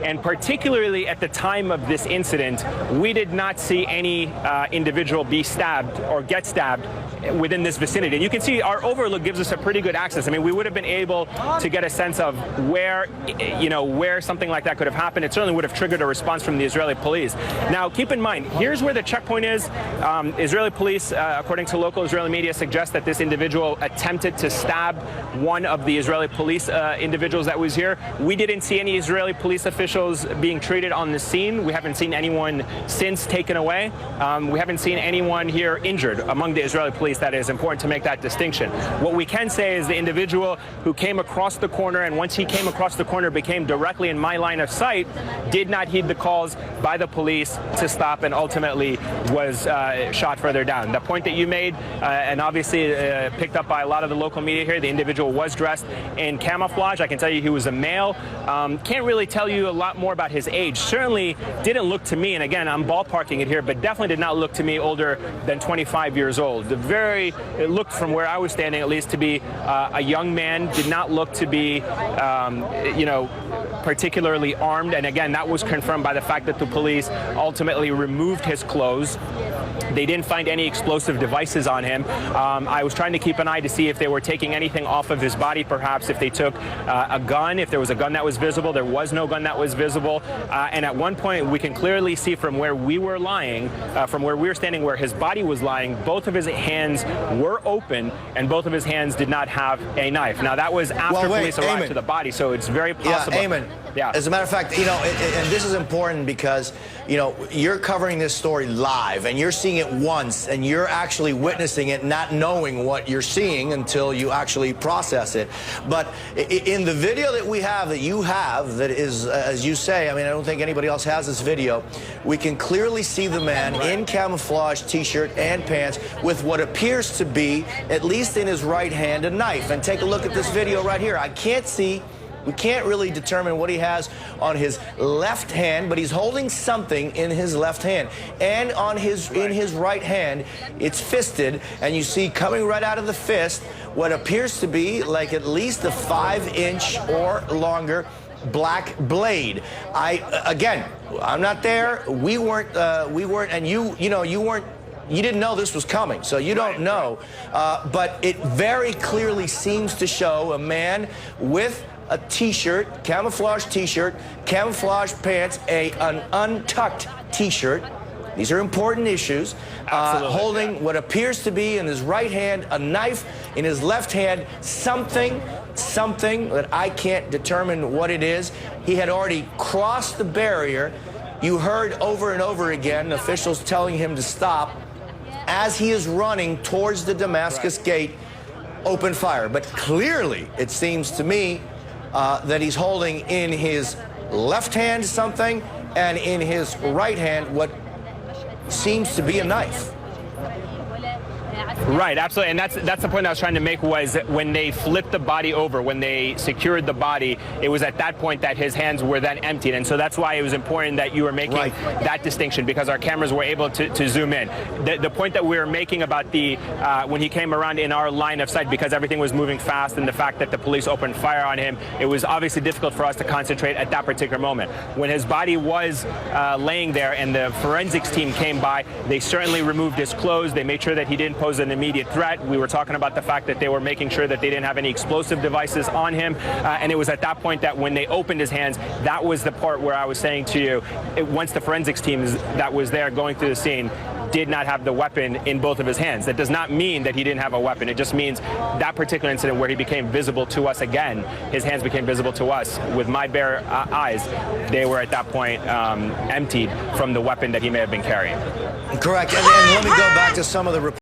And particularly at the time of this incident, we did not see any individual be stabbed or get stabbed within this vicinity. And you can see our overlook gives us a pretty good access. I mean, we would have been able to get a sense of where, where something like that could have happened. It certainly would have triggered a response from the Israeli police. Now, keep in mind, here's where the checkpoint is. Israeli police, according to local Israeli media, suggest that this individual attempted to stab one of the Israeli police individuals that was here. We didn't see any Israeli police officials being treated on the scene. We haven't seen anyone since taken away. We haven't seen anyone here injured among the Israeli police. That is important to make that distinction. What we can say is the individual who came across the corner, and once he came across the corner, became directly in my line of sight, did not heed the calls by the police to stop, and ultimately was shot further down. The point that you made, and obviously picked up by a lot of the local media here, the individual was dressed in camouflage. I can tell you he was a male. Can't really tell you a lot more about his age. Certainly didn't look to me, and again, I'm ballparking it here, but definitely did not look to me older than 25 years old. It looked from where I was standing at least to be a young man, did not look to be, particularly armed. And again, that was confirmed by the fact that the police ultimately removed his clothes. They didn't find any explosive devices on him. I was trying to keep an eye to see if they were taking anything off of his body, perhaps if they took a gun, if there was a gun that was visible. There was no gun that was visible. And at one point, we can clearly see from where we were lying, from where we were standing, where his body was lying, both of his hands were open, and both of his hands did not have a knife. Now, that was after police arrived to the body, so it's very possible. Yeah, Eamon. Yeah. As a matter of fact, and this is important because, you're covering this story live, and you're seeing it once, and you're actually witnessing it, not knowing what you're seeing until you actually process it. But in the video that we have, that you have, that is, as you say, I don't think anybody else has this video, we can clearly see the man in camouflage T-shirt and pants with what appears to be, at least in his right hand, a knife. And take a look at this video right here. We can't really determine what he has on his left hand, but he's holding something in his left hand. And in his right hand, it's fisted, and you see coming right out of the fist what appears to be like at least a 5-inch or longer black blade. Again, I'm not there. We weren't, and you didn't know this was coming, so you don't know. But it very clearly seems to show a man with a T-shirt, camouflage T-shirt, camouflage pants, an untucked T-shirt. These are important issues. Holding what appears to be in his right hand a knife, in his left hand something that I can't determine what it is. He had already crossed the barrier. You heard over and over again officials telling him to stop. As he is running towards the Damascus gate, open fire. But clearly, it seems to me, that he's holding in his left hand something, and in his right hand what seems to be a knife. Right, absolutely, and that's the point I was trying to make, was that when they flipped the body over, when they secured the body, it was at that point that his hands were then emptied, and so that's why it was important that you were making that distinction, because our cameras were able to zoom in. The point that we were making about when he came around in our line of sight, because everything was moving fast, and the fact that the police opened fire on him, it was obviously difficult for us to concentrate at that particular moment. When his body was laying there and the forensics team came by, they certainly removed his clothes. They made sure that he didn't pose an immediate threat. We were talking about the fact that they were making sure that they didn't have any explosive devices on him, and it was at that point that when they opened his hands, that was the part where I was saying to you, once the forensics team that was there going through the scene did not have the weapon in both of his hands. That does not mean that he didn't have a weapon. It just means that particular incident where he became visible to us again, his hands became visible to us with my bare eyes, they were at that point emptied from the weapon that he may have been carrying. Correct. And let me go back to some of the reports.